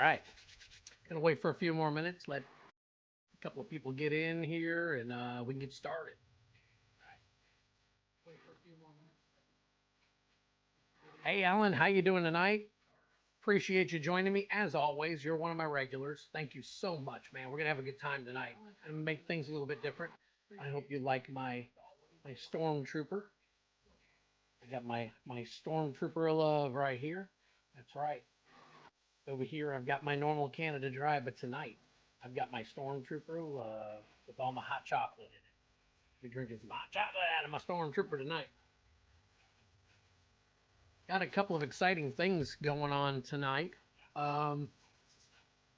right. Gonna wait for a few more minutes, let a couple of people get in here, and we can get started. Wait for a few more minutes. Hey, Alan, how you doing tonight? Appreciate you joining me. As always, you're one of my regulars. Thank you so much, man. We're gonna have a good time tonight and make things a little bit different. I hope you like my stormtrooper. I got my stormtrooper love right here. That's right. Over here, I've got my normal Canada Dry, but tonight I've got my stormtrooper love with all my hot chocolate in it. Be drinking some hot chocolate out of my stormtrooper tonight. Got a couple of exciting things going on tonight. Um,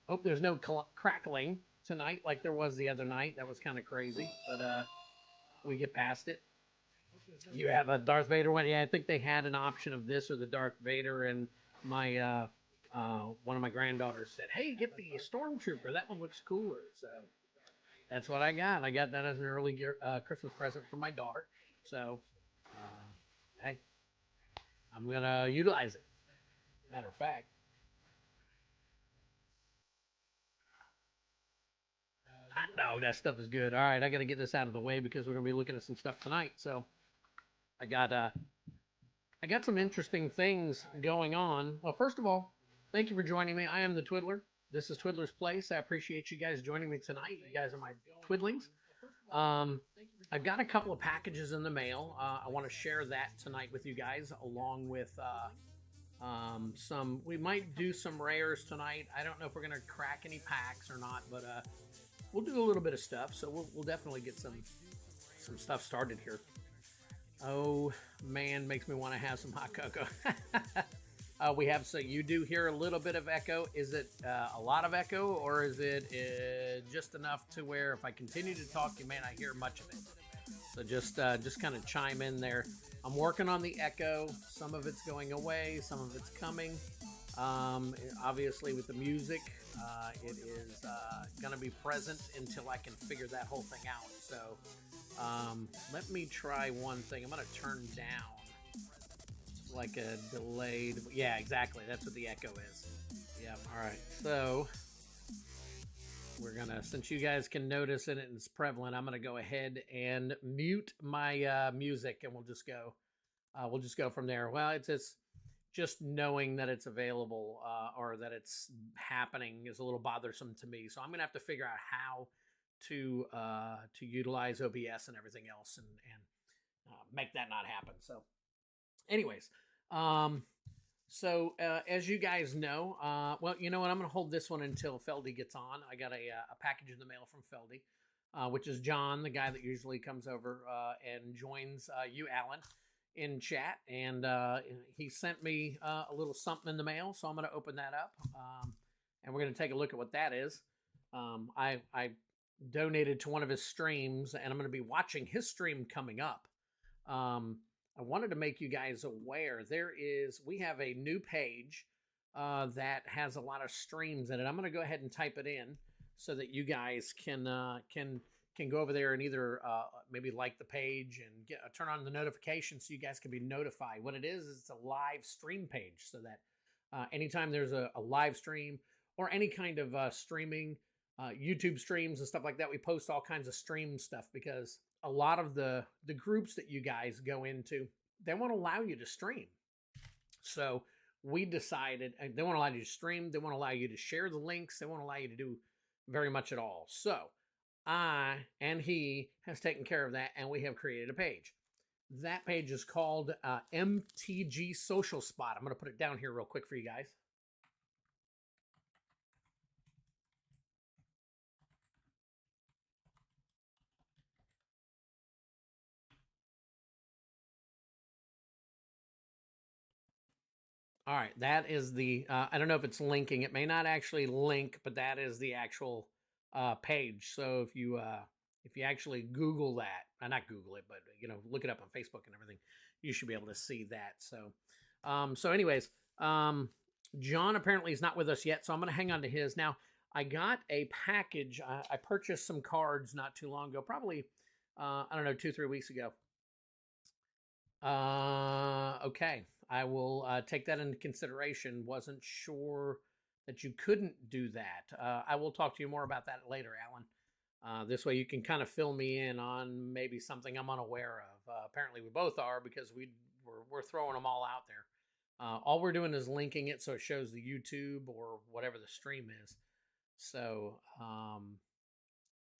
Hope there's no crackling tonight like there was the other night. That was kind of crazy, but we get past it. You have a Darth Vader one. Yeah, I think they had an option of this or the Darth Vader, and my one of my granddaughters said, "Hey, get the Stormtrooper. That one looks cooler." So that's what I got. I got that as an early Christmas present for my daughter. So hey, I'm gonna utilize it. Matter of fact, no, that stuff is good. All right, I got to get this out of the way because we're gonna be looking at some stuff tonight. So I got I got some interesting things going on. Well, first of all, thank you for joining me. I am the Twiddler. This is Twiddler's Place. I appreciate you guys joining me tonight. You guys are my Twiddlings. Um, I've got a couple of packages in the mail. I want to share that tonight with you guys, along with some. We might do some rares tonight. I don't know if we're gonna crack any packs or not, but we'll do a little bit of stuff. So we'll definitely get some stuff started here. Oh man, makes me want to have some hot cocoa. We have, so you do hear a little bit of echo. Is it a lot of echo, or is it just enough to where if I continue to talk, you may not hear much of it? So just kind of chime in there. I'm working on the echo. Some of it's going away, some of it's coming. Obviously, with the music, it is going to be present until I can figure that whole thing out. So let me try one thing. I'm going to turn down like a delayed. Yeah, exactly. That's what the echo is. Yeah. All right. So we're going to, since you guys can notice it and it's prevalent, I'm going to go ahead and mute my music, and we'll just go from there. Well, it's just knowing that it's available or that it's happening is a little bothersome to me. So I'm going to have to figure out how to utilize OBS and everything else and make that not happen. So anyways, as you guys know, well, you know what? I'm going to hold this one until Feldy gets on. I got a package in the mail from Feldy, which is John, the guy that usually comes over and joins you, Alan, in chat. And he sent me a little something in the mail, so I'm going to open that up. And we're going to take a look at what that is. I donated to one of his streams, and I'm going to be watching his stream coming up. I wanted to make you guys aware we have a new page that has a lot of streams in it. I'm going to go ahead and type it in so that you guys can go over there and either maybe like the page and turn on the notifications so you guys can be notified. What it is it's a live stream page, so that anytime there's a live stream or any kind of streaming, YouTube streams and stuff like that, we post all kinds of stream stuff because a lot of the groups that you guys go into, they won't allow you to stream. So we decided they won't allow you to stream. They won't allow you to share the links. They won't allow you to do very much at all. So I and he has taken care of that, and we have created a page. That page is called MTG Social Spot. I'm going to put it down here real quick for you guys. All right, that is the, I don't know if it's linking. It may not actually link, but that is the actual page. So if you actually Google that, not Google it, but look it up on Facebook and everything, you should be able to see that. So anyways, John apparently is not with us yet, so I'm going to hang on to his. Now, I got a package. I purchased some cards not too long ago, probably, I don't know, 2-3 weeks ago. Okay, I will take that into consideration. Wasn't sure that you couldn't do that. I will talk to you more about that later, Alan. This way you can kind of fill me in on maybe something I'm unaware of. Apparently we both are, because we're throwing them all out there. All we're doing is linking it so it shows the YouTube or whatever the stream is. So,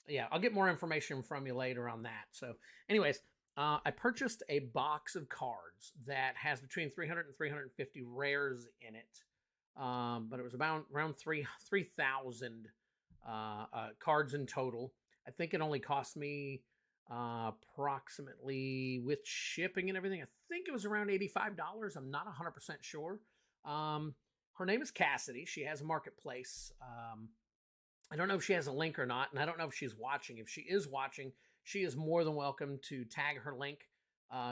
yeah, I'll get more information from you later on that. So, anyways, I purchased a box of cards that has between 300 and 350 rares in it. But it was about around 3,000 cards in total. I think it only cost me approximately, with shipping and everything, I think it was around $85. I'm not 100% sure. Her name is Cassidy. She has a marketplace. I don't know if she has a link or not, and I don't know if she's watching. If she is watching, she is more than welcome to tag her link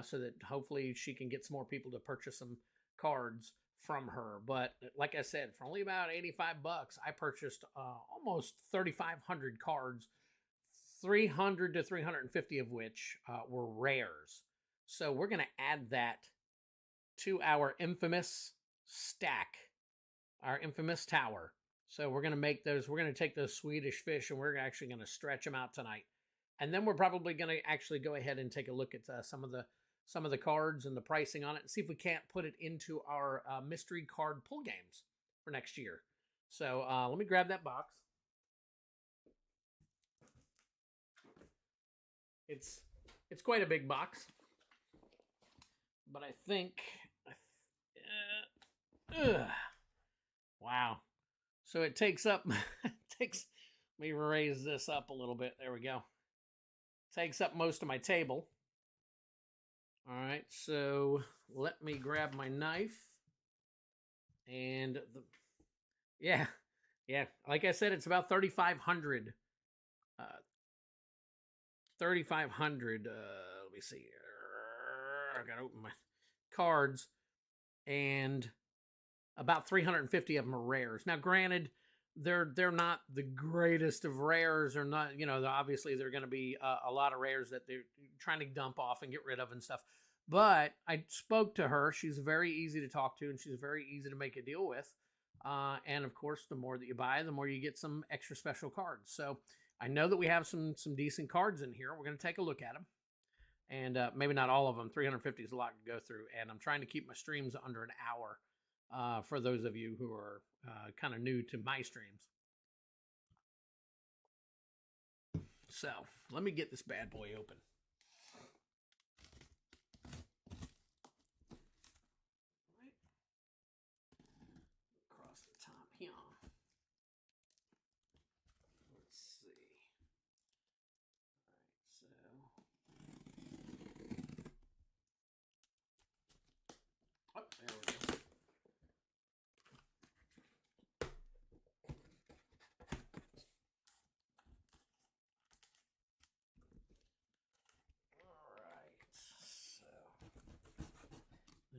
so that hopefully she can get some more people to purchase some cards from her. But like I said, for only about $85, I purchased almost 3,500 cards, 300 to 350 of which were rares. So we're going to add that to our infamous stack, our infamous tower. So we're going to make those, we're going to take those Swedish fish and we're actually going to stretch them out tonight. And then we're probably going to actually go ahead and take a look at some of the cards and the pricing on it and see if we can't put it into our mystery card pull games for next year. So let me grab that box. It's quite a big box, but I think, wow. So it takes up, let me raise this up a little bit. There we go. Takes up most of my table. All right, so let me grab my knife. And yeah, like I said, it's about 3,500. 3,500, let me see. I gotta open my cards. And about 350 of them are rares. Now, granted, they're not the greatest of rares, or not, obviously they're going to be a lot of rares that they're trying to dump off and get rid of and stuff. But I spoke to her. She's very easy to talk to, and she's very easy to make a deal with. And of course, the more that you buy, the more you get some extra special cards. So I know that we have some decent cards in here. We're going to take a look at them. And maybe not all of them. 350 is a lot to go through. And I'm trying to keep my streams under an hour. For those of you who are kind of new to my streams. So, let me get this bad boy open. Right. Across the top here. Let's see. All right, so. Oh, there we go.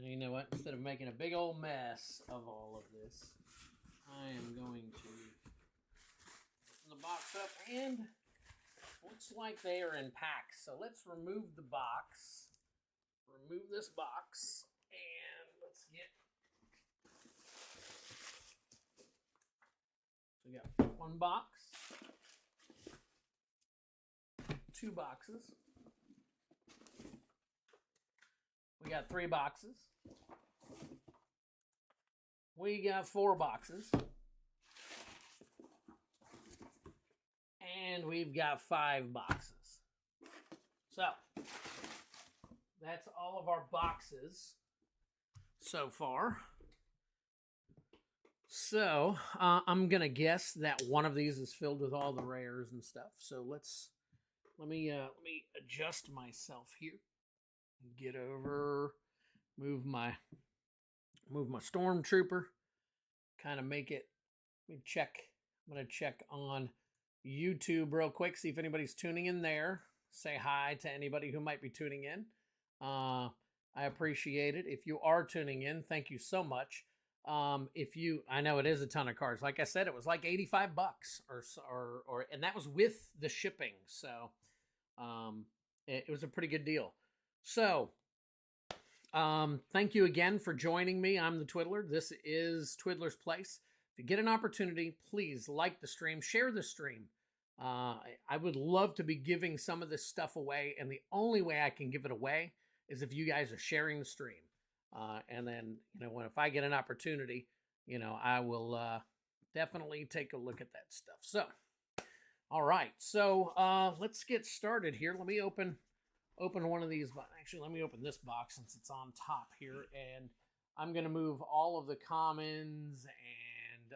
You know what? Instead of making a big old mess of all of this, I am going to open the box up, and looks like they are in packs. So let's remove the box. Remove this box, and let's get. So we got one box, two boxes. We got 3 boxes. We got 4 boxes. And we've got 5 boxes. So, that's all of our boxes so far. So, I'm going to guess that one of these is filled with all the rares and stuff. So, let me adjust myself here. Get over, move my stormtrooper, kind of make it. Let me check. I'm gonna check on YouTube real quick, see if anybody's tuning in there. Say hi to anybody who might be tuning in. I appreciate it. If you are tuning in, thank you so much. I know it is a ton of cards. Like I said, it was like $85 or and that was with the shipping. So, it was a pretty good deal. So, thank you again for joining me. I'm the Twiddler. This is Twiddler's Place. If you get an opportunity, please like the stream, share the stream. I would love to be giving some of this stuff away, and the only way I can give it away is if you guys are sharing the stream. And then, if I get an opportunity, I will definitely take a look at that stuff. So, all right. So let's get started here. Let me open one of these. Actually, let me open this box since it's on top here, and I'm going to move all of the commons and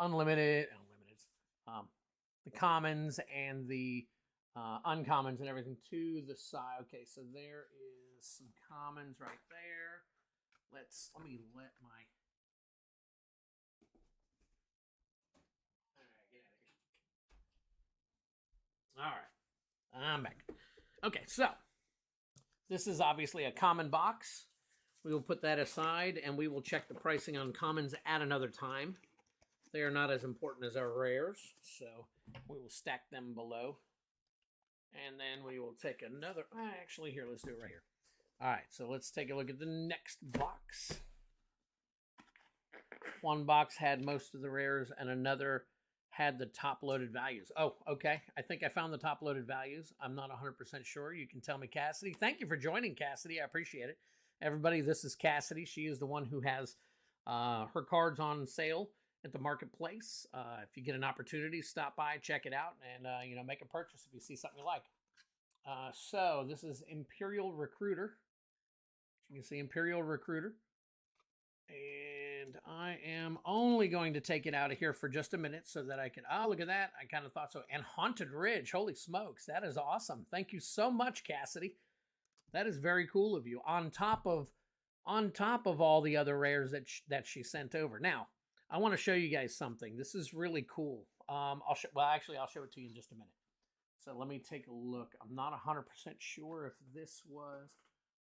unlimited, the commons and the uncommons and everything to the side. Okay, so there is some commons right there. Let me let my... All right, I'm back. Okay, so this is obviously a common box. We will put that aside, and we will check the pricing on commons at another time. They are not as important as our rares, so we will stack them below. And then we will take another... Actually, here, let's do it right here. All right, so let's take a look at the next box. One box had most of the rares, and another had the top-loaded values. Oh, okay. I think I found the top-loaded values. I'm not 100% sure. You can tell me, Cassidy. Thank you for joining, Cassidy. I appreciate it. Everybody, this is Cassidy. She is the one who has her cards on sale at the marketplace. If you get an opportunity, stop by, check it out, and make a purchase if you see something you like. So this is Imperial Recruiter. You can see Imperial Recruiter. And I am only going to take it out of here for just a minute so that I can... Oh, look at that. I kind of thought so. And Haunted Ridge. Holy smokes. That is awesome. Thank you so much, Cassidy. That is very cool of you. On top of all the other rares that she sent over. Now, I want to show you guys something. This is really cool. I'll show it to you in just a minute. So let me take a look. I'm not 100% sure if this was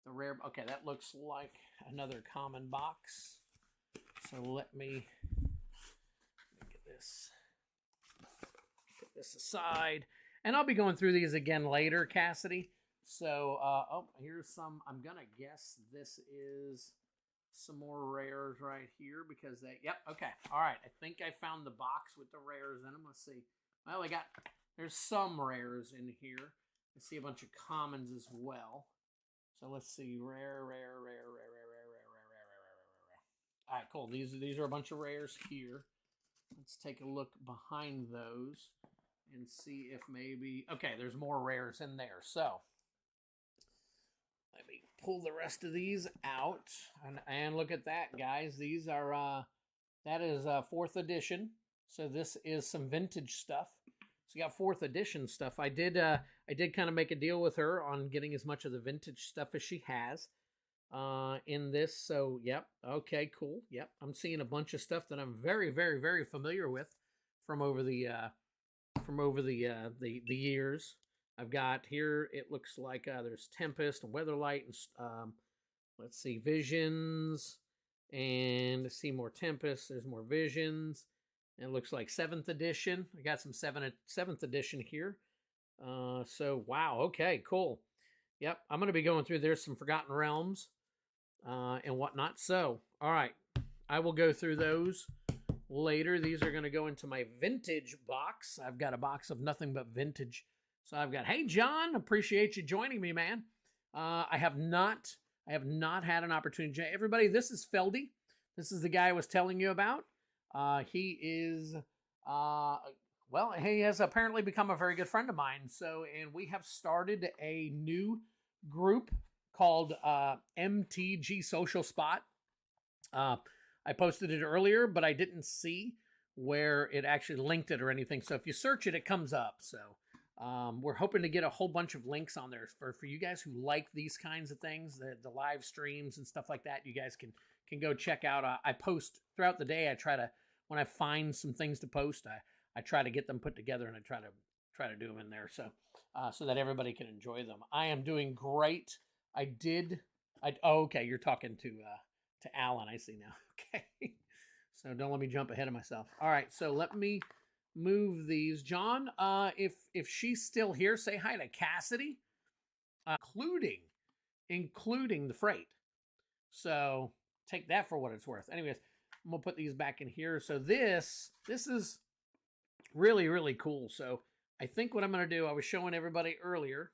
the rare. Okay, that looks like another common box. So let me get this. Put this aside. And I'll be going through these again later, Cassidy. So, here's some. I'm going to guess this is some more rares right here because yep, okay. All right, I think I found the box with the rares in them. Let's see. Well, there's some rares in here. I see a bunch of commons as well. So let's see, rare. All right, cool. These are a bunch of rares here. Let's take a look behind those and see if maybe... Okay, there's more rares in there. So let me pull the rest of these out. And look at that, guys. These are... that is 4th edition. So this is some vintage stuff. So you got 4th edition stuff. I did kind of make a deal with her on getting as much of the vintage stuff as she has in this. So, yep. Okay, cool. Yep. I'm seeing a bunch of stuff that I'm very, very, very familiar with from over the years. I've got here, it looks like there's Tempest and Weatherlight and let's see, Visions, and I see more Tempest. There's more Visions. And it looks like 7th edition. I got some 7th edition here. So, wow. Okay, cool. Yep, I'm going to be going through. There's some Forgotten Realms and whatnot. So, all right. I will go through those later. These are going to go into my vintage box. I've got a box of nothing but vintage. So, I've got, hey, John, appreciate you joining me, man. I have not had an opportunity. Everybody, this is Feldy. This is the guy I was telling you about. He is, he has apparently become a very good friend of mine. So, and we have started a new group called MTG Social Spot. I posted it earlier, but I didn't see where it actually linked it or anything. So if you search it, it comes up. So we're hoping to get a whole bunch of links on there for you guys who like these kinds of things, the live streams and stuff like that. You guys can go check out. I post throughout the day. I try to, when I find some things to post, I try to get them put together, and I try to do them in there so that everybody can enjoy them. I am doing great. Okay, you're talking to Alan. I see now. Okay, so don't let me jump ahead of myself. All right, so let me move these. John, if she's still here, say hi to Cassidy, including the freight. So take that for what it's worth. Anyways, I'm gonna put these back in here. So this is really, really cool. So I think what I'm gonna do, I was showing everybody earlier.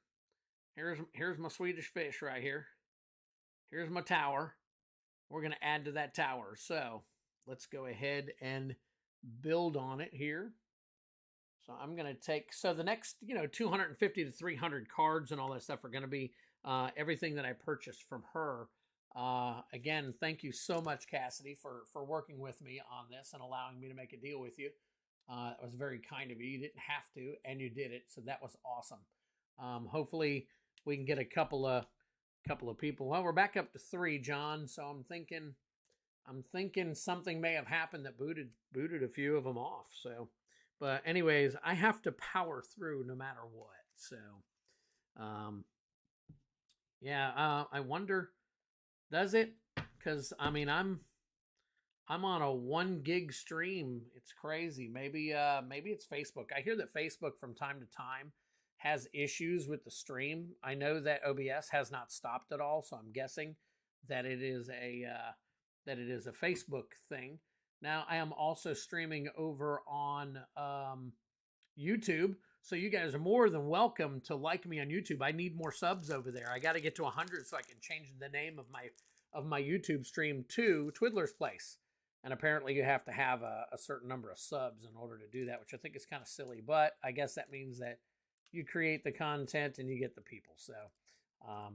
Here's my Swedish fish right here. Here's my tower. We're gonna add to that tower. So let's go ahead and build on it here. So I'm going to take, so the next, 250 to 300 cards and all that stuff are going to be everything that I purchased from her. Again, thank you so much, Cassidy, for working with me on this and allowing me to make a deal with you. It was very kind of you. You didn't have to, and you did it. So that was awesome. Hopefully we can get a couple of people. Well, we're back up to 3, John. So I'm thinking something may have happened that booted a few of them off. So, but anyways, I have to power through no matter what. So, yeah, I wonder, does it? Because I mean, I'm on a 1 gig stream. It's crazy. Maybe it's Facebook. I hear that Facebook from time to time has issues with the stream. I know that OBS has not stopped at all, so I'm guessing that it is a Facebook thing. Now, I am also streaming over on YouTube, so you guys are more than welcome to like me on YouTube. I need more subs over there. I got to get to 100 so I can change the name of my YouTube stream to Twiddler's Place. And apparently you have to have a certain number of subs in order to do that, which I think is kind of silly. But I guess that means that you create the content and you get the people. So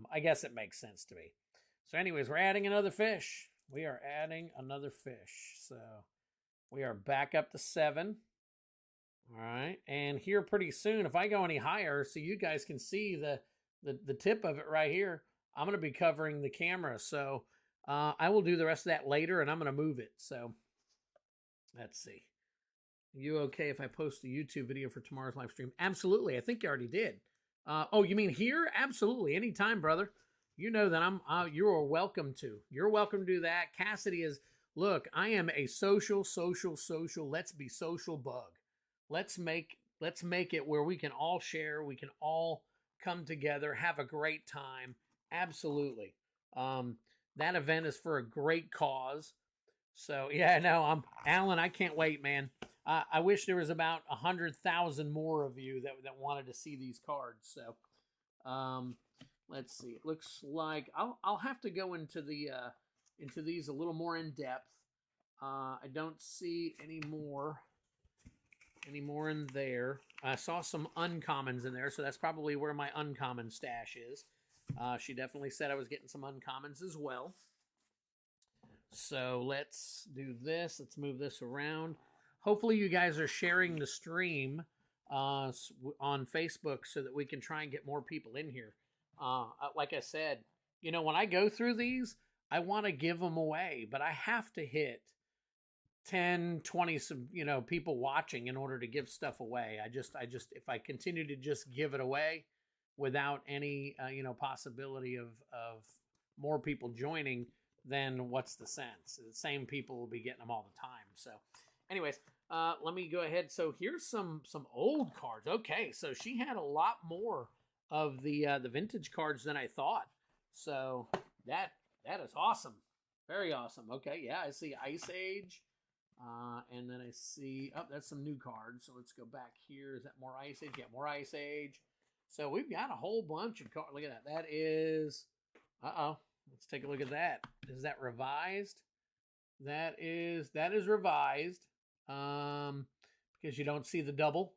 I guess it makes sense to me. So anyways, we're adding another fish. We are adding another fish. So we are back up to 7. All right. And here pretty soon, if I go any higher, so you guys can see the tip of it right here, I'm going to be covering the camera. So I will do the rest of that later, and I'm going to move it. So let's see. You okay if I post the YouTube video for tomorrow's live stream? Absolutely. I think you already did. Oh, you mean here? Absolutely. Anytime, brother. You know that you are welcome to. You're welcome to do that. Cassidy is, look, I am a social, let's be social bug. Let's make it where we can all share, we can all come together, have a great time. Absolutely. That event is for a great cause. So yeah, no, Alan, I can't wait, man. I wish there was about 100,000 more of you that wanted to see these cards. So, let's see. It looks like I'll have to go into these a little more in depth. I don't see any more in there. I saw some uncommons in there, so that's probably where my uncommon stash is. She definitely said I was getting some uncommons as well. So let's do this. Let's move this around. Hopefully you guys are sharing the stream on Facebook so that we can try and get more people in here. Like I said, when I go through these, I want to give them away, but I have to hit 10, 20, people watching in order to give stuff away. I just, if I continue to just give it away without any, possibility of more people joining, then what's the sense? The same people will be getting them all the time. So anyways, let me go ahead. So here's some old cards. Okay. So she had a lot more of the vintage cards than I thought. So that is awesome. Very awesome. Okay. Yeah. I see Ice Age. And then I see, that's some new cards. So let's go back here. Is that more Ice Age? Yeah, more Ice Age. So we've got a whole bunch of cards. Look at that. That is, let's take a look at that. Is that revised? That is revised. Because you don't see the double.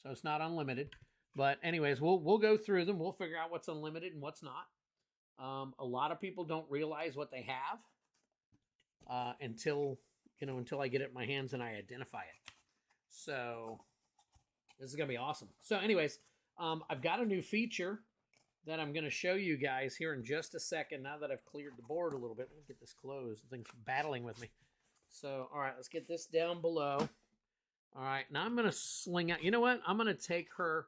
So it's not unlimited. But anyways, we'll go through them. We'll figure out what's unlimited and what's not. A lot of people don't realize what they have until I get it in my hands and I identify it. So this is going to be awesome. So anyways, I've got a new feature that I'm going to show you guys here in just a second. Now that I've cleared the board a little bit, let me get this closed. Things battling with me. So, all right, let's get this down below. All right, now I'm going to sling out. You know what? I'm going to take her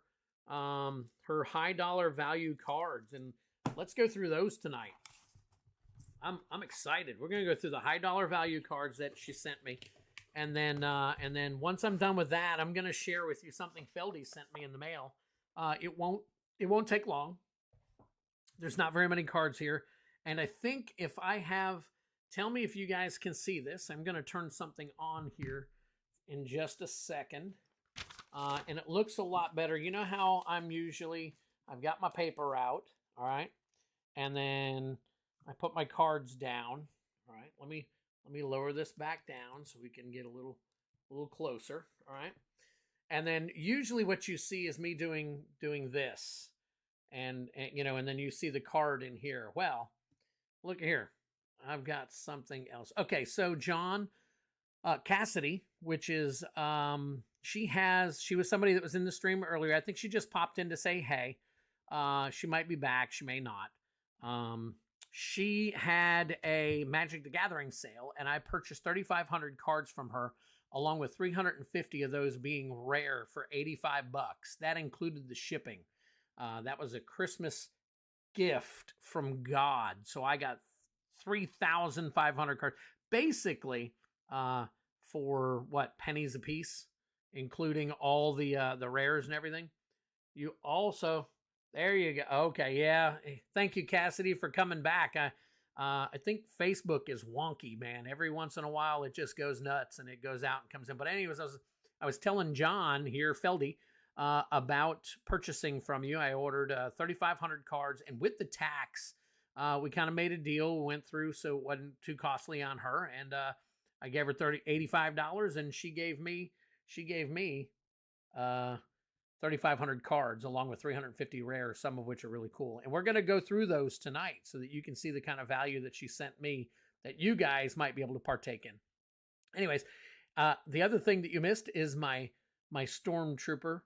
high dollar value cards and let's go through those tonight. I'm excited. We're going to go through the high dollar value cards that she sent me. And then once I'm done with that, I'm going to share with you something Feldy sent me in the mail. It won't take long. There's not very many cards here. And I think if I have Tell me if you guys can see this. I'm going to turn something on here in just a second. And it looks a lot better. You know how I've got my paper out, all right? And then I put my cards down, all right? Let me lower this back down so we can get a little closer, all right? And then usually what you see is me doing this. And then you see the card in here. Well, look here. I've got something else. Okay, so John Cassidy, which is she was somebody that was in the stream earlier. I think she just popped in to say hey. She might be back, she may not. She had a Magic the Gathering sale, and I purchased 3,500 cards from her, along with 350 of those being rare for $85. That included the shipping. That was a Christmas gift from God. So I got 3,500 cards, basically for what, pennies a piece, including all the rares and everything. You also, there you go. Okay, yeah. Thank you, Cassidy, for coming back. I think Facebook is wonky, man. Every once in a while, it just goes nuts and it goes out and comes in. But anyways, I was telling John here, Feldy, about purchasing from you. I ordered 3,500 cards, and with the tax, we kind of made a deal. We went through, so it wasn't too costly on her, and I gave her $85, and she gave me 3,500 cards along with 350 rares, some of which are really cool. And we're going to go through those tonight so that you can see the kind of value that she sent me that you guys might be able to partake in. Anyways, the other thing that you missed is my Stormtrooper.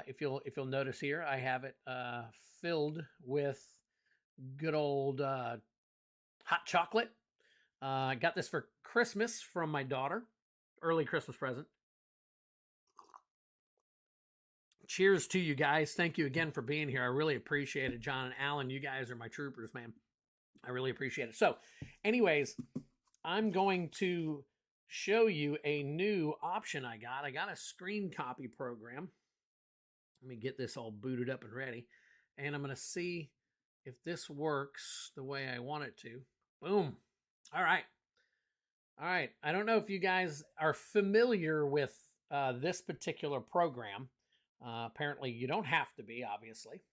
If you'll notice here, I have it filled with good old hot chocolate. I got this for Christmas from my daughter. Early Christmas present. Cheers to you guys. Thank you again for being here. I really appreciate it. John and Alan, you guys are my troopers, man. I really appreciate it. So, anyways, I'm going to show you a new option I got. I got a screen copy program. Let me get this all booted up and ready. And I'm going to see if this works the way I want it to. Boom. All right. All right. I don't know if you guys are familiar with this particular program. Apparently, you don't have to be, obviously.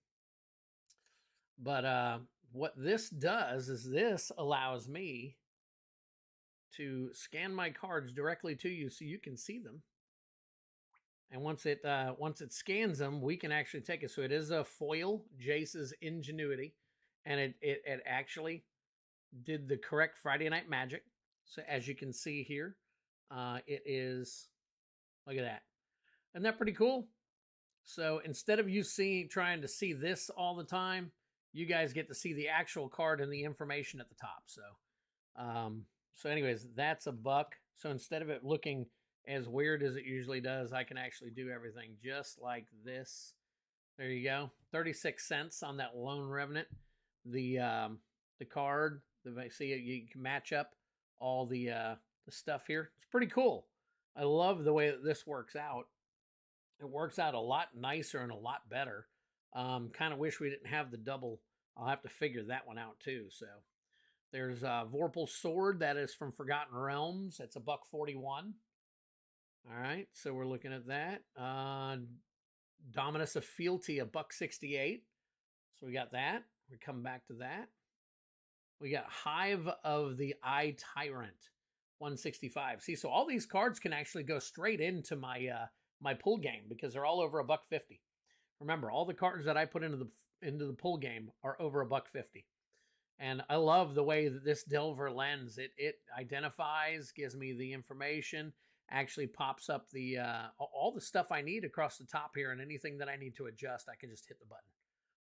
But what this does is this allows me to scan my cards directly to you so you can see them. And once it scans them, we can actually take it. So it is a foil, Jace's Ingenuity, and it actually did the correct Friday Night Magic. So as you can see here, it is, look at that. Isn't that pretty cool? So instead of you trying to see this all the time, you guys get to see the actual card and the information at the top. So anyways, that's $1. So instead of it looking as weird as it usually does, I can actually do everything just like this. There you go. 36 cents on that Lone Revenant. The card, see it, you can match up all the stuff here. It's pretty cool. I love the way that this works out. It works out a lot nicer and a lot better. Kind of wish we didn't have the double. I'll have to figure that one out too. So there's Vorpal's Sword. That is from Forgotten Realms. That's $1.41. All right, so we're looking at that. Dominus of Fealty, $1.68. So we got that. We come back to that. We got Hive of the Eye Tyrant, $1.65. See, so all these cards can actually go straight into my my pull game because they're all over $1.50. Remember, all the cards that I put into the pull game are over $1.50. And I love the way that this Delver lens, it identifies, gives me the information, actually pops up the all the stuff I need across the top here, and anything that I need to adjust, I can just hit the button.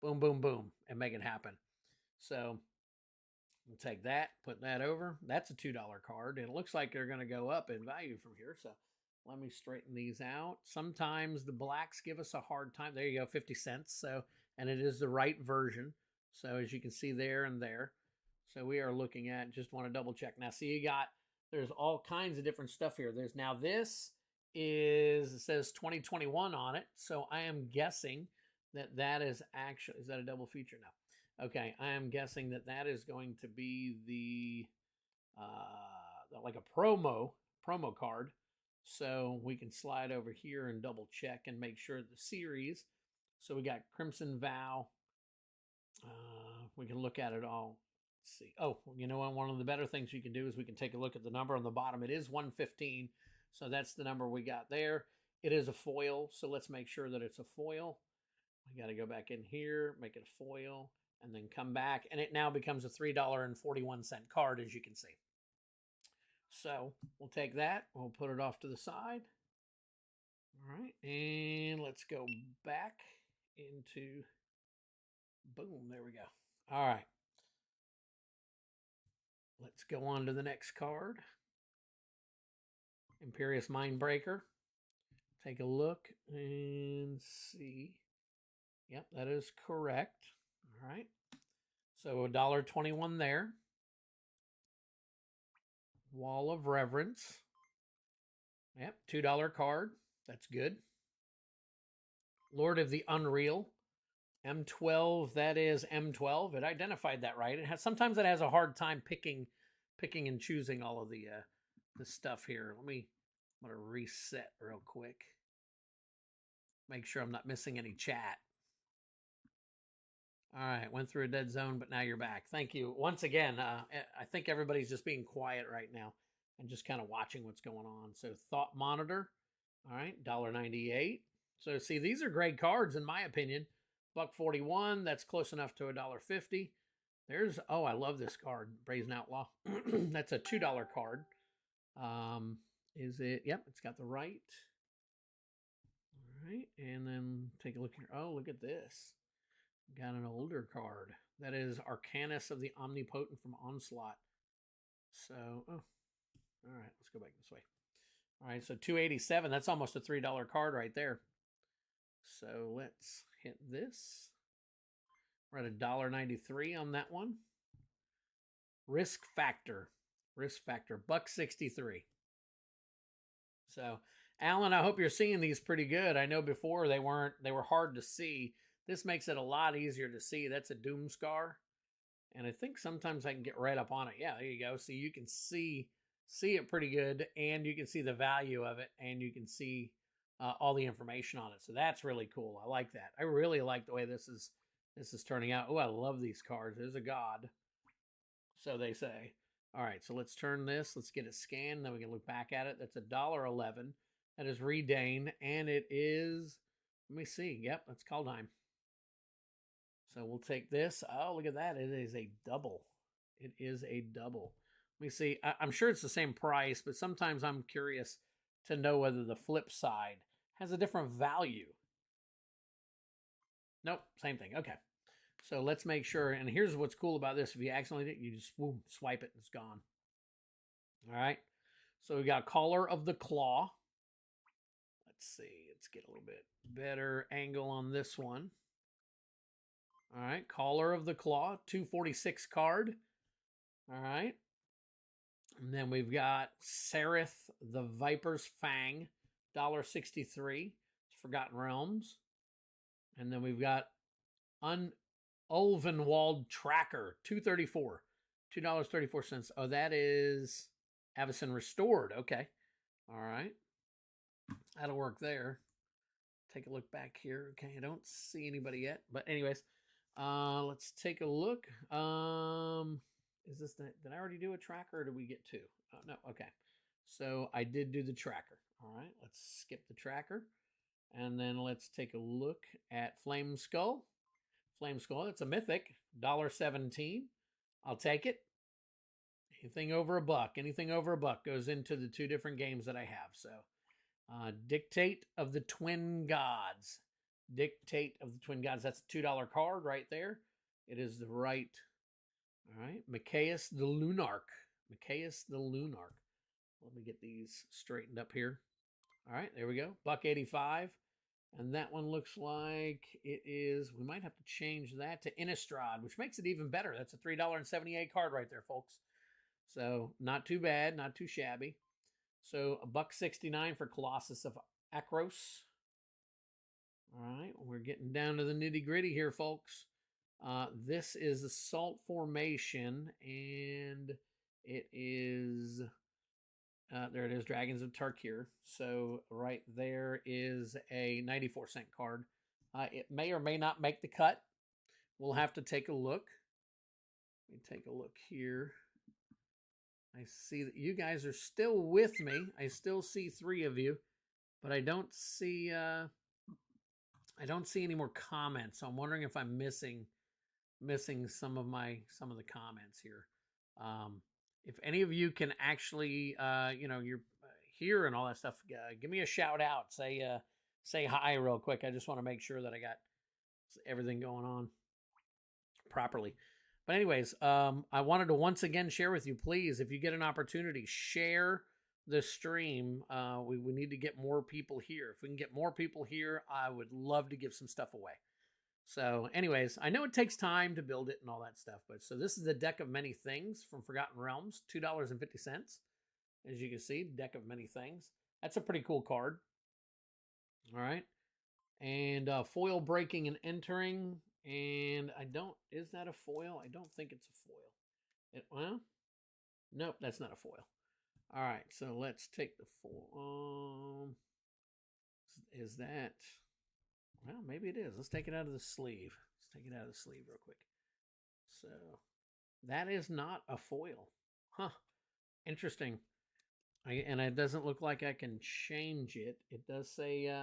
Boom, boom, boom, and make it happen. So we'll take that, put that over. That's a $2 card, and it looks like they're going to go up in value from here. So let me straighten these out. Sometimes the blacks give us a hard time. There you go, 50 cents. So, and it is the right version. So as you can see there and there. So we are looking at, just want to double check. Now see, there's all kinds of different stuff here. This is, it says 2021 on it. So I am guessing that is actually, is that a double feature? No. Okay, I am guessing that is going to be like a promo card. So we can slide over here and double check and make sure the series. So we got Crimson Vow. We can look at it all. Let's see. Oh, you know what? One of the better things you can do is we can take a look at the number on the bottom. It is 115. So that's the number we got there. It is a foil. So let's make sure that it's a foil. We got to go back in here, make it a foil, and then come back. And it now becomes a $3.41 card, as you can see. So we'll take that. We'll put it off to the side. All right. And let's go back into... Boom. There we go. All right. Let's go on to the next card. Imperious Mindbreaker. Take a look and see. Yep, that is correct. All right. So $1.21 there. Wall of Reverence. Yep, $2 card. That's good. Lord of the Unreal. M12, that is M12. It identified that right. It has, sometimes it has a hard time picking and choosing all of the stuff here. I'm going to reset real quick. Make sure I'm not missing any chat. All right, went through a dead zone, but now you're back. Thank you. Once again, I think everybody's just being quiet right now and just kind of watching what's going on. So Thought Monitor, all right, $1.98. So see, these are great cards in my opinion. $1.41, that's close enough to $1.50. There's, oh, I love this card, Brazen Outlaw. That's a $2 card. Is it? Yep, it's got the right. All right, and then take a look here. Oh, look at this. Got an older card. That is Arcanus of the Omnipotent from Onslaught. So, oh, all right, let's go back this way. All right, so $2.87. That's almost a $3 card right there. So let's hit this. We're at $1.93 on that one. Risk Factor. $1.63. So, Alan, I hope you're seeing these pretty good. I know before they were hard to see. This makes it a lot easier to see. That's a Doomscar. And I think sometimes I can get right up on it. Yeah, there you go. So you can see it pretty good, and you can see the value of it, and you can see all the information on it. So that's really cool. I like that. I really like the way this is turning out. Oh, I love these cards. There's a god. So they say. All right, so let's turn this. Let's get it scanned. Then we can look back at it. That's $1.11. That is Redane, and it is, let me see. Yep, that's Kaldheim. So we'll take this. Oh, look at that. It is a double. It is a double. Let me see. I'm sure it's the same price, but sometimes I'm curious to know whether the flip side has a different value. Nope, same thing. Okay. So let's make sure. And here's what's cool about this. If you accidentally did, you just swipe it and it's gone. All right. So we got Caller of the Claw. Let's see. Let's get a little bit better angle on this one. All right. Caller of the Claw, 246 card. All right. And then we've got Sereth the Viper's Fang, $1.63. Forgotten Realms. And then we've got Ulvenwald Tracker, $2.34. $2.34. Oh, that is Avacyn Restored. Okay. All right. That'll work there. Take a look back here. Okay, I don't see anybody yet. But anyways, let's take a look. Is this did I already do a tracker or did we get two? No, okay. So I did do the tracker. All right, let's skip the tracker. And then let's take a look at Flame Skull. Flame Skull, it's a mythic, $1.17. I'll take it. Anything over $1 goes into the two different games that I have. So Dictate of the Twin Gods. Dictate of the Twin Gods. That's a $2 card right there. It is the right. All right. Machias the Lunarch. Machias the Lunarch. Let me get these straightened up here. All right. There we go. $1.85. And that one looks like it is, we might have to change that to Innistrad, which makes it even better. That's a $3.78 card right there, folks. So not too bad, not too shabby. So $1.69 for Colossus of Akros. All right, we're getting down to the nitty gritty here, folks. This is Assault Formation, and It is, there it is, Dragons of Tarkir. So right there is a 94-cent card. It may or may not make the cut. We'll have to take a look. Let me take a look here. I see that you guys are still with me. I still see 3 of you, but I don't see any more comments. So I'm wondering if I'm missing some of the comments here. If any of you can actually, you're here and all that stuff, give me a shout out. Say hi real quick. I just want to make sure that I got everything going on properly. But anyways, I wanted to once again share with you, please, if you get an opportunity, share the stream. We need to get more people here. If we can get more people here, I would love to give some stuff away. So anyways, I know it takes time to build it and all that stuff, but so this is the Deck of Many Things from Forgotten Realms, $2.50. As you can see, Deck of Many Things. That's a pretty cool card. All right. And foil breaking and entering. And is that a foil? I don't think it's a foil. Well, nope, that's not a foil. All right, so let's take the foil. Is that, well, maybe it is. Let's take it out of the sleeve. Let's take it out of the sleeve real quick. So that is not a foil. Huh, interesting. And it doesn't look like I can change it. It does say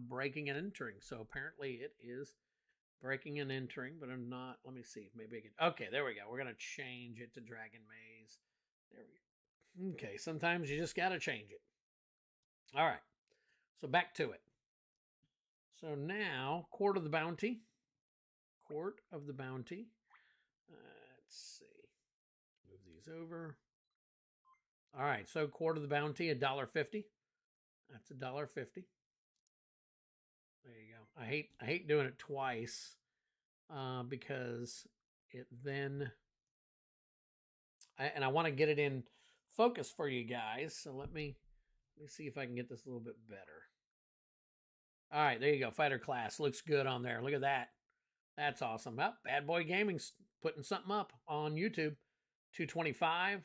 breaking and entering. So apparently it is breaking and entering, but I'm not. Let me see. Maybe I can. Okay, there we go. We're going to change it to Dragon Maze. There we go. Okay, sometimes you just got to change it. All right. So back to it. So now, Court of the Bounty. Court of the Bounty. Let's see. Move these over. All right, so Court of the Bounty, $1.50. That's $1.50. There you go. I hate doing it twice because it then, I want to get it in focus for you guys. So let me see if I can get this a little bit better. All right, there you go. Fighter class looks good on there. Look at that. That's awesome. Well, Bad Boy Gaming's putting something up on YouTube. $2.25.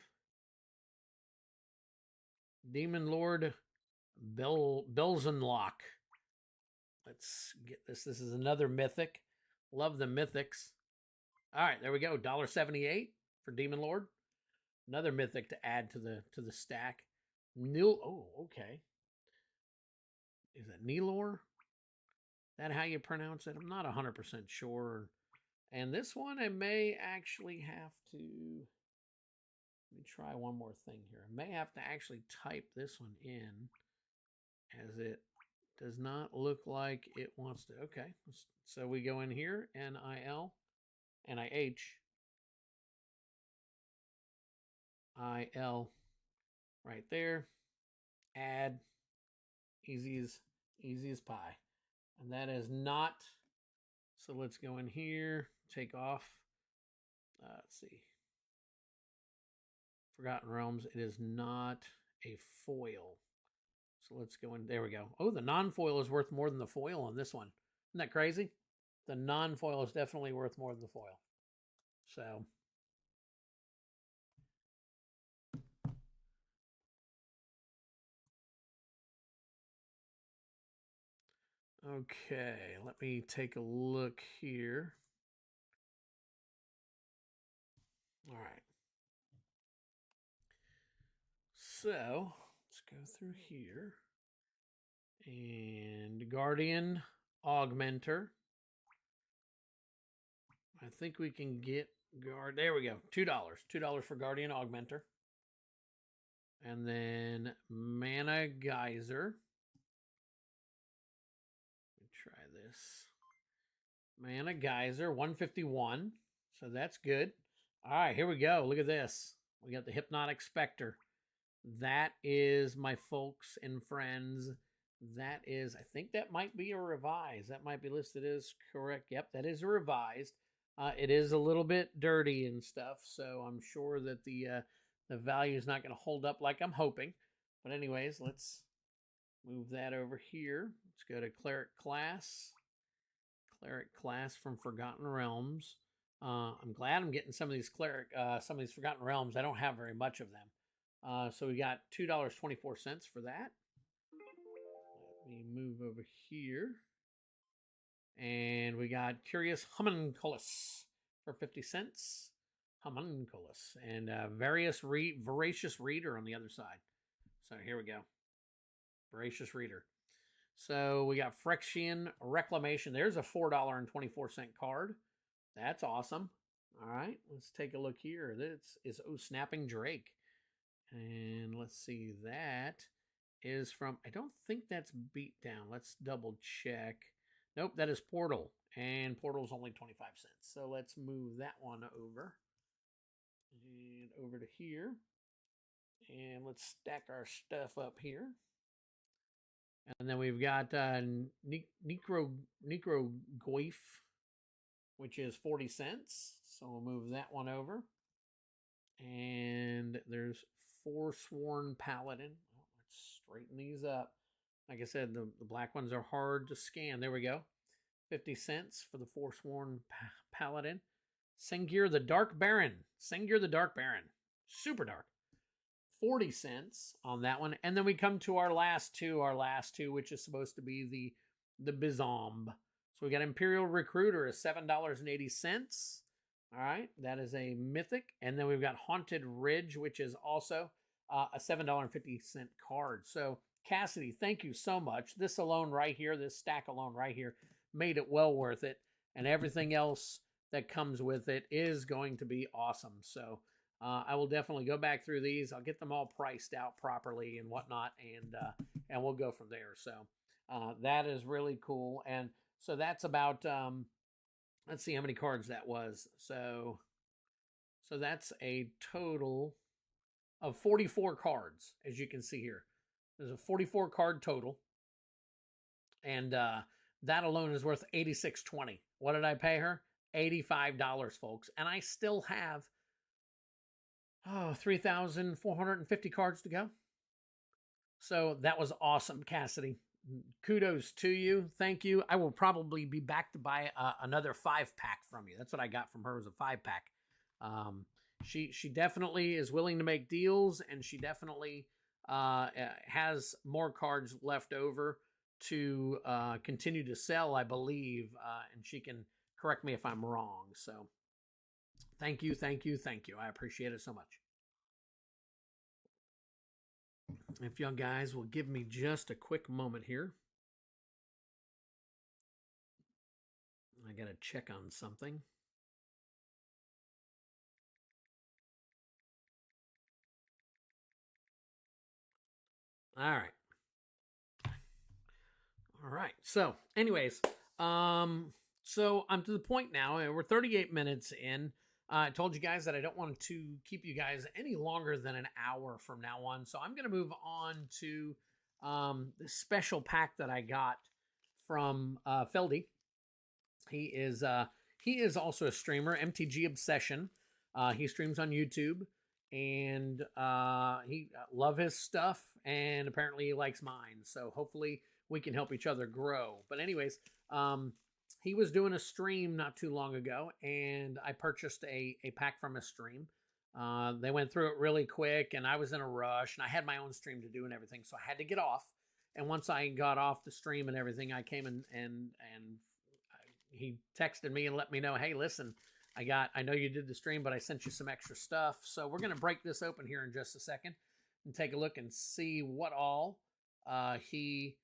Demon Lord Belzenlock. Let's get this. This is another mythic. Love the mythics. All right, there we go. $1.78 for Demon Lord. Another mythic to add to the stack. Oh, okay. Is it Nilor? That how you pronounce it? I'm not 100% sure. And this one I may actually have to. Let me try one more thing here. I may have to actually type this one in, as it does not look like it wants to. Okay, so we go in here, N-I-L, N-I-H, I-L, right there, add, easy as pie. And that is not, so let's go in here, take off, let's see. Forgotten Realms, it is not a foil. So let's go in. There we go. Oh, the non-foil is worth more than the foil on this one. Isn't that crazy? The non-foil is definitely worth more than the foil. So. Okay, let me take a look here. All right. So, let's go through here. And Guardian Augmenter. I think we can get there we go. $2. $2 for Guardian Augmenter. And then Mana Geyser. Let me try this. Mana Geyser, 151. So that's good. All right, here we go. Look at this. We got the Hypnotic Spectre. That is, my folks and friends, that is, I think that might be a revised. That might be listed as correct. Yep, that is a revised. It is a little bit dirty and stuff, so I'm sure that the value is not going to hold up like I'm hoping. But anyways, let's move that over here. Let's go to Cleric Class. Cleric Class from Forgotten Realms. I'm glad I'm getting some of these some of these Forgotten Realms. I don't have very much of them. So we got $2.24 for that. Let me move over here. And we got Curious Homunculus for 50 cents. Homunculus. And Voracious Reader on the other side. So here we go. Voracious Reader. So we got Phyrexian Reclamation. There's a $4.24 card. That's awesome. All right, let's take a look here. This is Snapping Drake. And let's see, that is from, I don't think that's Beatdown. Let's double check. Nope, that is Portal. And Portal's only 25 cents. So let's move that one over. And over to here. And let's stack our stuff up here. And then we've got Necrogoyf, which is 40 cents. So we'll move that one over. And there's Forsworn Paladin. Oh, let's straighten these up. Like I said, the black ones are hard to scan. There we go. 50 cents for the Forsworn Paladin. Sengir the Dark Baron. Sengir the Dark Baron. Super dark. 40 cents on that one. And then we come to our last two, which is supposed to be the Bizomb. So we got Imperial Recruiter is $7.80. All right, that is a mythic. And then we've got Haunted Ridge, which is also a $7.50 card. So Cassidy, thank you so much. This alone right here, this stack alone right here, made it well worth it. And everything else that comes with it is going to be awesome. So I will definitely go back through these. I'll get them all priced out properly and whatnot, and we'll go from there. So that is really cool. And so that's about, let's see how many cards that was. So that's a total of 44 cards, as you can see here. There's a 44 card total. And that alone is worth $86.20. What did I pay her? $85, folks. And I still have 3,450 cards to go. So that was awesome, Cassidy. Kudos to you. Thank you. I will probably be back to buy another 5-pack from you. That's what I got from her, was a 5-pack. She definitely is willing to make deals, and she definitely has more cards left over to continue to sell, I believe, and she can correct me if I'm wrong. So thank you. I appreciate it so much. If you guys will give me just a quick moment here. I got to check on something. All right. So anyways, so I'm to the point now, and we're 38 minutes in. I told you guys that I don't want to keep you guys any longer than an hour from now on. So I'm going to move on to the special pack that I got from Feldy. He is also a streamer, MTG Obsession. He streams on YouTube, and he love his stuff, and apparently he likes mine. So hopefully we can help each other grow. But anyways, he was doing a stream not too long ago, and I purchased a pack from his stream. They went through it really quick, and I was in a rush, and I had my own stream to do and everything, so I had to get off. And once I got off the stream and everything, I came and he texted me and let me know, hey, listen, I know you did the stream, but I sent you some extra stuff. So we're going to break this open here in just a second and take a look and see what all he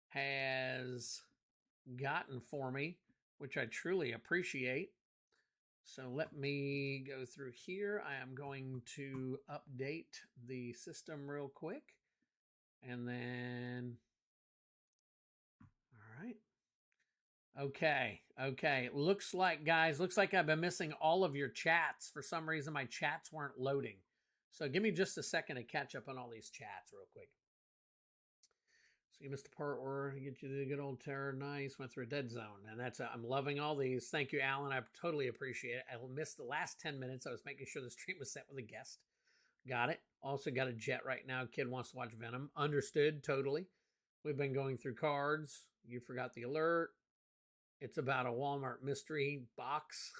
has gotten for me, which I truly appreciate. So let me go through here. I am going to update the system real quick. And then, all right. Okay. Looks like, guys, I've been missing all of your chats. For some reason, my chats weren't loading. So give me just a second to catch up on all these chats real quick. So you missed the part where you get you the good old terror. Nice. Went through a dead zone. And I'm loving all these. Thank you, Alan. I totally appreciate it. I missed the last 10 minutes. I was making sure the stream was set with a guest. Got it. Also got a jet right now. Kid wants to watch Venom. Understood. Totally. We've been going through cards. You forgot the alert. It's about a Walmart mystery box.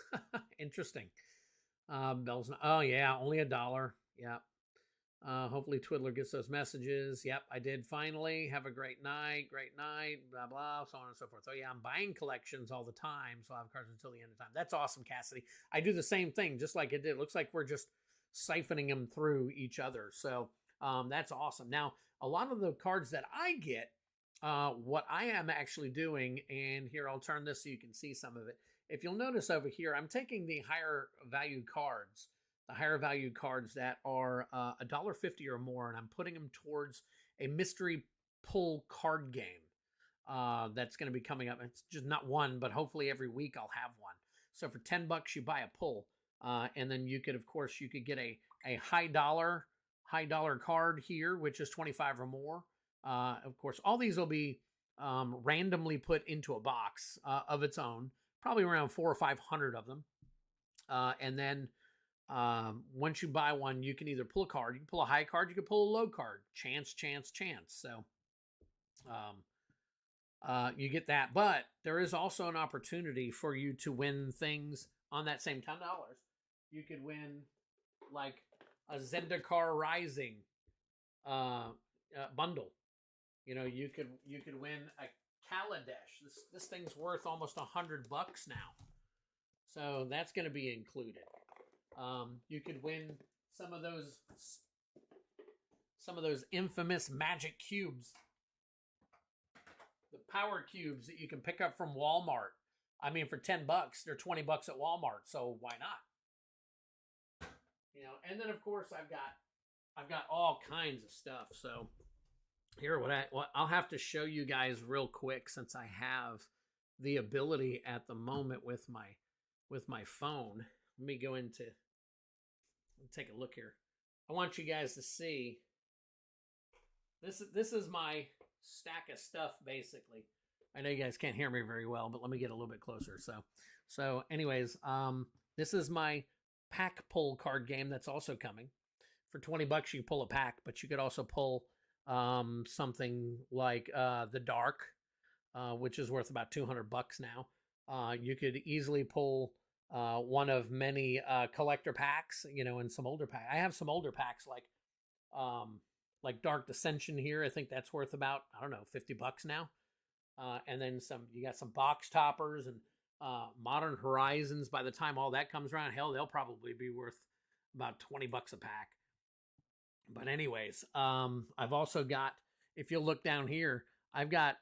Interesting. Bell's not, oh yeah, only $1. Yep. Hopefully Twiddler gets those messages. Yep, I did finally. Have a great night, blah, blah, so on and so forth. So yeah, I'm buying collections all the time, so I have cards until the end of time. That's awesome, Cassidy. I do the same thing, just like it did. It looks like we're just siphoning them through each other. So that's awesome. Now, a lot of the cards that I get, what I am actually doing, and here I'll turn this so you can see some of it. If you'll notice over here, I'm taking the higher value cards, that are $1.50 or more, and I'm putting them towards a mystery pull card game that's going to be coming up. It's just not one, but hopefully every week I'll have one. So for $10 you buy a pull, and then you could, of course, you could get a high dollar card here, which is 25 or more. Of course, all these will be randomly put into a box of its own, probably around 400 or 500 of them, and then once you buy one, you can either pull a card, you can pull a high card, you can pull a low card, chance. So, you get that, but there is also an opportunity for you to win things on that same $10. You could win like a Zendikar Rising, bundle. You know, you could win a Kaladesh. This thing's worth almost $100 now. So that's going to be included. You could win some of those infamous magic cubes, the power cubes that you can pick up from Walmart. I mean, for $10, they're $20 at Walmart, so why not? You know, and then of course I've got all kinds of stuff. So here, what I'll have to show you guys real quick, since I have the ability at the moment with my phone. Let me go into, take a look here. I want you guys to see. This is my stack of stuff, basically. I know you guys can't hear me very well, but let me get a little bit closer. So anyways, this is my pack pull card game that's also coming. For $20, you pull a pack, but you could also pull something like the Dark, which is worth about $200 now. You could easily pull one of many collector packs, you know, and some older packs. I have some older packs like Dark Dissension here. I think that's worth about, I don't know, $50 now. And then you got some box toppers and Modern Horizons. By the time all that comes around, hell, they'll probably be worth about $20 a pack. But anyways, I've also got, if you look down here, I've got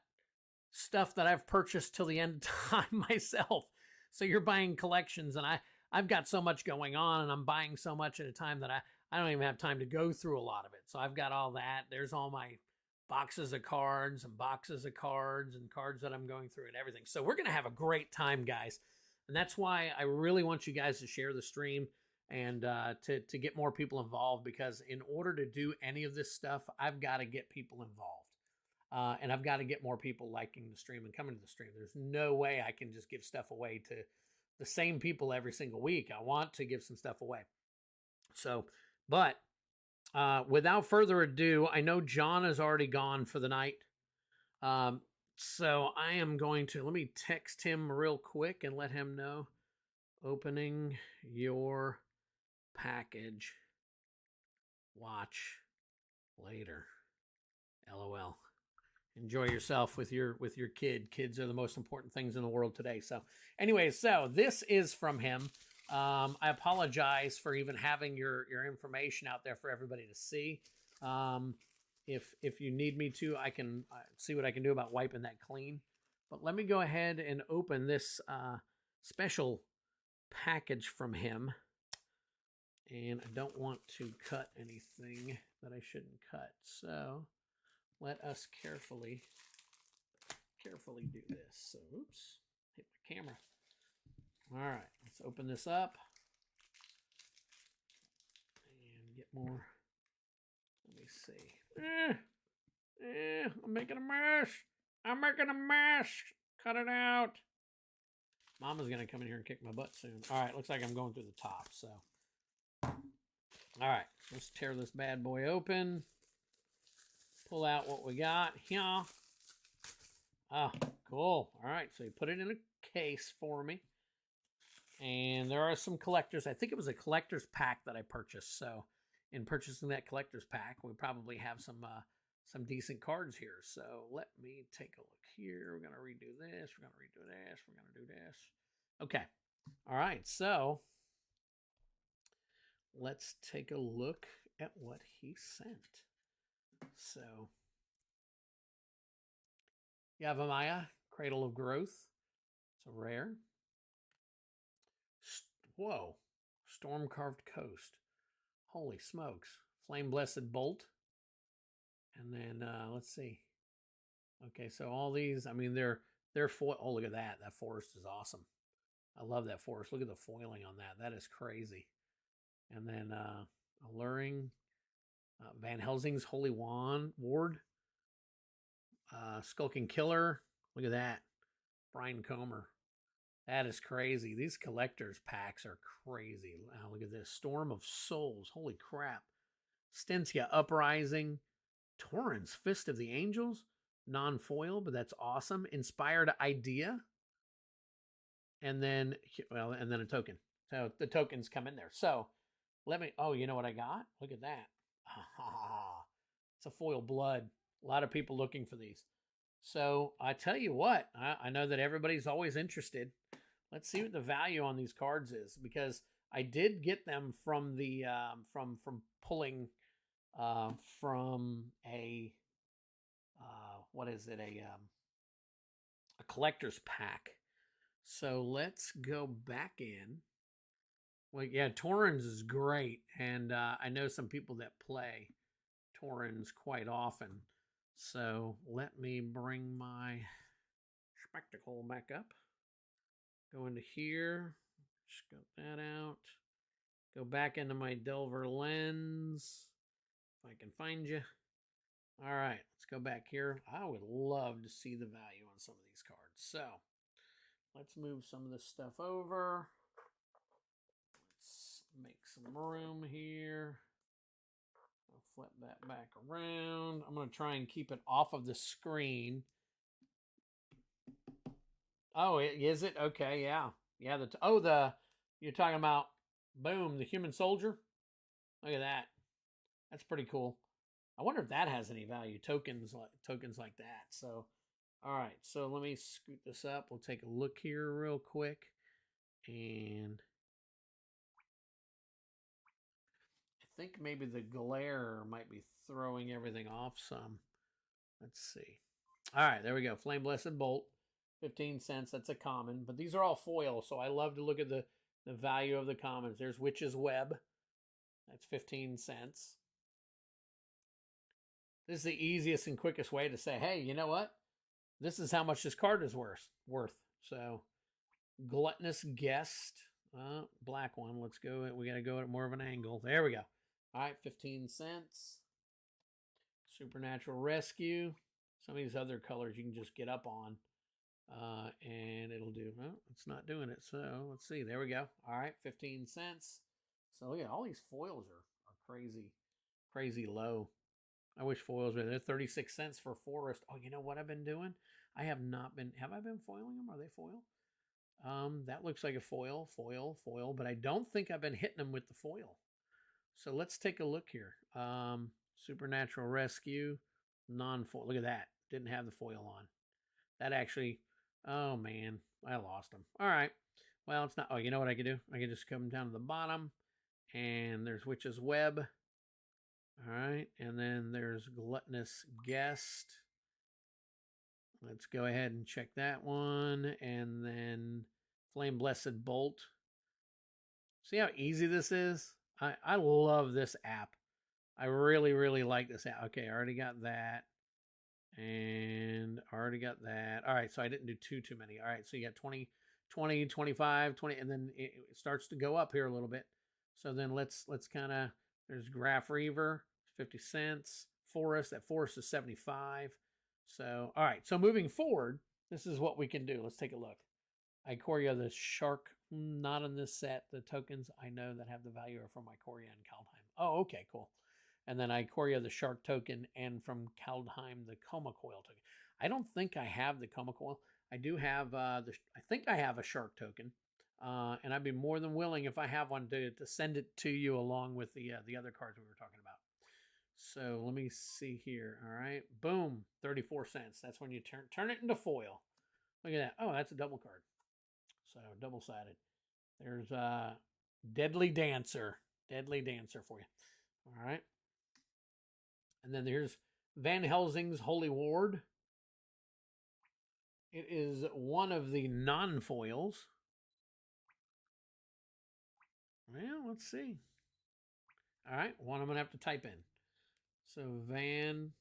stuff that I've purchased till the end of time myself. So you're buying collections, and I've got so much going on, and I'm buying so much at a time that I don't even have time to go through a lot of it. So I've got all that. There's all my boxes of cards and boxes of cards and cards that I'm going through and everything. So we're going to have a great time, guys. And that's why I really want you guys to share the stream and to get more people involved, because in order to do any of this stuff, I've got to get people involved. And I've got to get more people liking the stream and coming to the stream. There's no way I can just give stuff away to the same people every single week. I want to give some stuff away. So, but without further ado, I know John is already gone for the night. So I am going to, let me text him real quick and let him know. Opening your package. Watch later. LOL. Enjoy yourself with your kid. Kids are the most important things in the world today. So anyways, so this is from him. I apologize for even having your information out there for everybody to see. If you need me to, I can see what I can do about wiping that clean. But let me go ahead and open this special package from him. And I don't want to cut anything that I shouldn't cut. So let us carefully do this. So, oops, hit my camera. All right, let's open this up and get more. Let me see. I'm making a mess. I'm making a mess. Cut it out. Mama's going to come in here and kick my butt soon. All right, looks like I'm going through the top. So, all right, let's tear this bad boy open. Pull out what we got here. Oh, cool. All right, so you put it in a case for me. And there are some collectors. I think it was a collector's pack that I purchased. So in purchasing that collector's pack, we probably have some decent cards here. So let me take a look here. We're going to redo this. We're going to redo this. We're going to do this. Okay. All right. So let's take a look at what he sent. So Yavimaya, Cradle of Growth. It's a rare. Whoa. Storm Carved Coast. Holy smokes. Flame Blessed Bolt. And then let's see. Okay, so all these, I mean, they're foil. Oh, look at that. That forest is awesome. I love that forest. Look at the foiling on that. That is crazy. And then Alluring, Van Helsing's Holy Ward, Skulking Killer. Look at that. Brian Comer. That is crazy. These collectors packs are crazy. Wow, look at this. Storm of Souls. Holy crap. Stensia Uprising. Torrens, Fist of the Angels. Non-foil, but that's awesome. Inspired Idea. And then, well, and then a token. So the tokens come in there. So let me, oh, you know what I got? Look at that. It's a foil blood. A lot of people looking for these. So I tell you what, I know that everybody's always interested. Let's see what the value on these cards is, because I did get them from the from pulling from a what is it, a collector's pack. So let's go back in. Well, yeah, Torrens is great, and I know some people that play Torrens quite often. So let me bring my spectacle back up. Go into here, scope that out. Go back into my Delver lens, if I can find you. All right, let's go back here. I would love to see the value on some of these cards. So let's move some of this stuff over. Let's make some room here. I'll flip that back around. I'm going to try and keep it off of the screen. Oh, is it? Okay, yeah. Yeah, you're talking about, boom, the Human Soldier? Look at that. That's pretty cool. I wonder if that has any value, tokens like that. So, all right, so let me scoot this up. We'll take a look here real quick. And I think maybe the glare might be throwing everything off some. Let's see. All right, there we go. Flame Blessed Bolt, 15 cents. That's a common, but these are all foil, so I love to look at the value of the commons. There's Witch's Web. That's 15 cents. This is the easiest and quickest way to say, hey, you know what? This is how much this card is worth. So, Gluttonous Guest, black one. Let's go. We got to go at more of an angle. There we go. All right, 15 cents. Supernatural Rescue. Some of these other colors you can just get up on, and it'll do. Well, it's not doing it. So let's see. There we go. All right, 15 cents. So yeah, all these foils are crazy low. I wish foils were there. 36 cents for Forest. Oh, you know what I've been doing? I have not been. Have I been foiling them? Are they foil? That looks like a foil, but I don't think I've been hitting them with the foil. So let's take a look here. Supernatural Rescue, non-foil. Look at that. Didn't have the foil on. That actually, oh man, I lost them. All right. Well, it's not. Oh, you know what I could do? I could just come down to the bottom, and there's Witch's Web. All right, and then there's Gluttonous Guest. Let's go ahead and check that one. And then Flame Blessed Bolt. See how easy this is? I love this app. I really, really like this app. Okay, I already got that. And already got that. All right, so I didn't do too many. All right, so you got 20, 25, 20, and then it starts to go up here a little bit. So then let's kind of, there's Graph Reaver, 50 cents. Forest, that Forest is 75. So, all right. So moving forward, this is what we can do. Let's take a look. Ikoria the Shark, not in this set. The tokens I know that have the value are from Ikoria and Kaldheim. Oh, okay, cool. And then Ikoria the Shark token, and from Kaldheim the Coma Coil token. I don't think I have the Coma Coil. I do have I think I have a shark token, and I'd be more than willing if I have one to send it to you along with the other cards we were talking about. So let me see here. All right, boom, 34 cents. That's when you turn it into foil. Look at that. Oh, that's a double card. So double sided. There's Deadly Dancer for you. All right, and then there's Van Helsing's Holy Ward. It is one of the non-foils. Well, let's see. All right, one I'm going to have to type in. So Van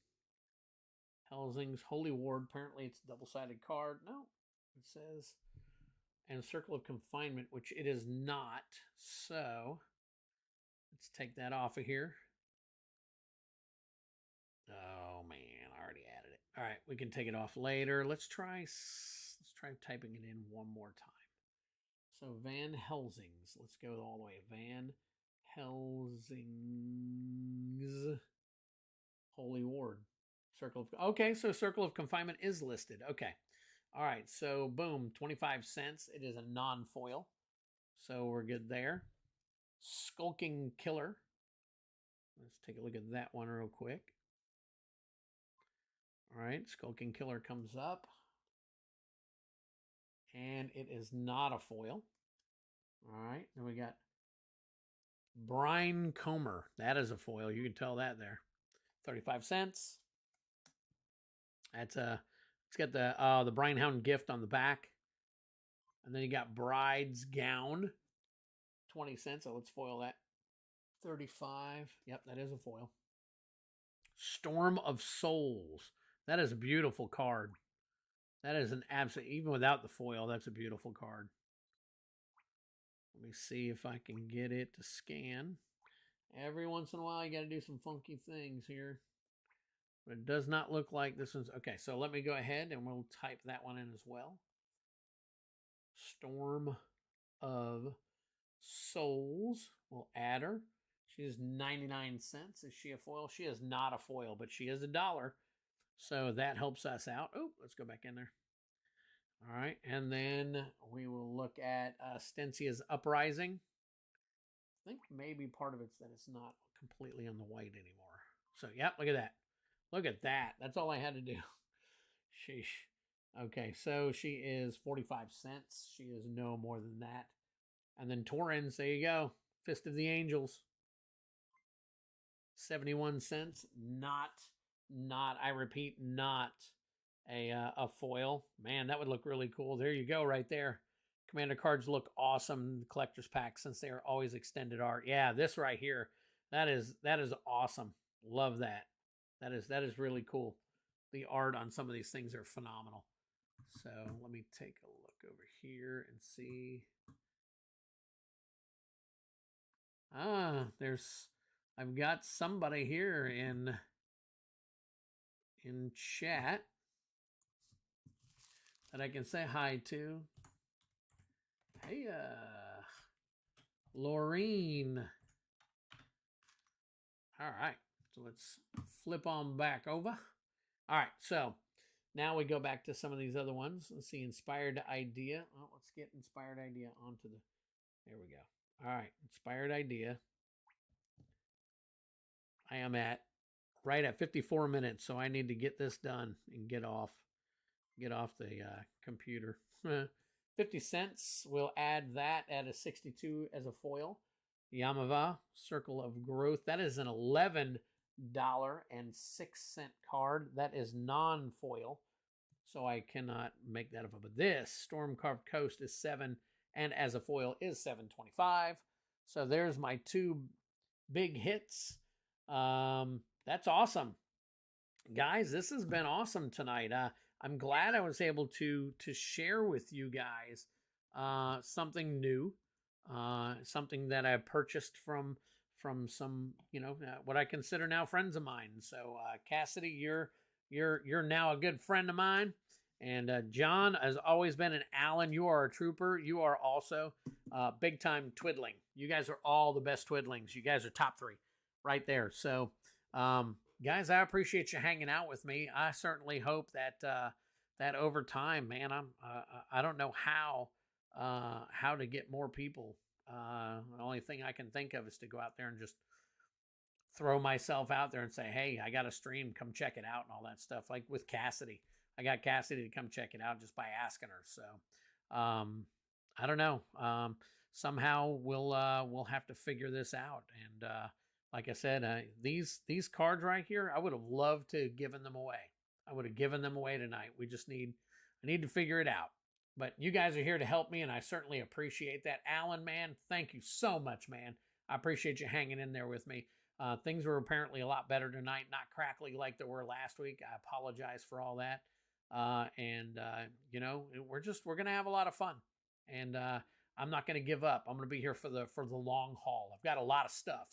Helsing's Holy Ward. Apparently it's a double-sided card. No, it says, and Circle of Confinement, which it is not. So let's take that off of here. Oh, man, I already added it. All right, we can take it off later. Let's try typing it in one more time. So Van Helsing's. Let's go all the way. Van Helsing's Holy Ward. Okay, so Circle of Confinement is listed. Okay. All right, so boom, 25 cents. It is a non-foil. So we're good there. Skulking Killer. Let's take a look at that one real quick. All right, Skulking Killer comes up. And it is not a foil. All right, then we got Brine Comer. That is a foil. You can tell that there. 35 cents. That's it's got the Brinehound gift on the back. And then you got Bride's Gown. 20 cents. So let's foil that. 35. Yep, that is a foil. Storm of Souls. That is a beautiful card. That is an absolute, even without the foil, that's a beautiful card. Let me see if I can get it to scan. Every once in a while, you got to do some funky things here. But it does not look like this one's... Okay, so let me go ahead and we'll type that one in as well. Storm of Souls. We'll add her. She is 99 cents. Is she a foil? She is not a foil, but she is $1. So that helps us out. Oh, let's go back in there. All right, and then we will look at Stencia's Uprising. I think maybe part of it's that it's not completely on the white anymore. So, yep, look at that. Look at that. That's all I had to do. Sheesh. Okay, so she is 45 cents. She is no more than that. And then Torrens, there you go. Fist of the Angels. 71 cents. Not, I repeat, not a foil. Man, that would look really cool. There you go, right there. Commander cards look awesome. The collector's pack, since they are always extended art. Yeah, this right here, that is awesome. Love that. That is really cool. The art on some of these things are phenomenal. So let me take a look over here and see. I've got somebody here in chat that I can say hi to. Hey, Laureen. All right, so let's flip on back over. All right, so now we go back to some of these other ones. Let's see, Inspired Idea. Oh, let's get Inspired Idea onto the, there we go. All right, Inspired Idea. I am right at 54 minutes, so I need to get this done and get off the computer. 50 cents. We'll add that at a 62 as a foil. Yamava, Circle of Growth. That is an $11.06 card. That is non-foil, so I cannot make that up. But this Stormcarved Coast is 7, and as a foil is $7.25. So there's my two big hits. That's awesome, guys. This has been awesome tonight. I'm glad I was able to share with you guys something new, something that I purchased from some, what I consider now friends of mine. So Cassidy, you're now a good friend of mine, and John has always been, and Alan, you are a trooper. You are also big time twiddling. You guys are all the best twiddlings. You guys are top 3 right there. So guys, I appreciate you hanging out with me. I certainly hope that that over time, man, I don't know how to get more people. The only thing I can think of is to go out there and just throw myself out there and say, hey, I got a stream, come check it out and all that stuff. Like with Cassidy, I got Cassidy to come check it out just by asking her. So I don't know. Somehow we'll have to figure this out. And like I said, these cards right here, I would have loved to have given them away. I would have given them away tonight. I need to figure it out. But you guys are here to help me, and I certainly appreciate that. Alan, man, thank you so much, man. I appreciate you hanging in there with me. Things were apparently a lot better tonight, not crackly like they were last week. I apologize for all that. You know, we're gonna have a lot of fun, and I'm not gonna give up. I'm gonna be here for the long haul. I've got a lot of stuff,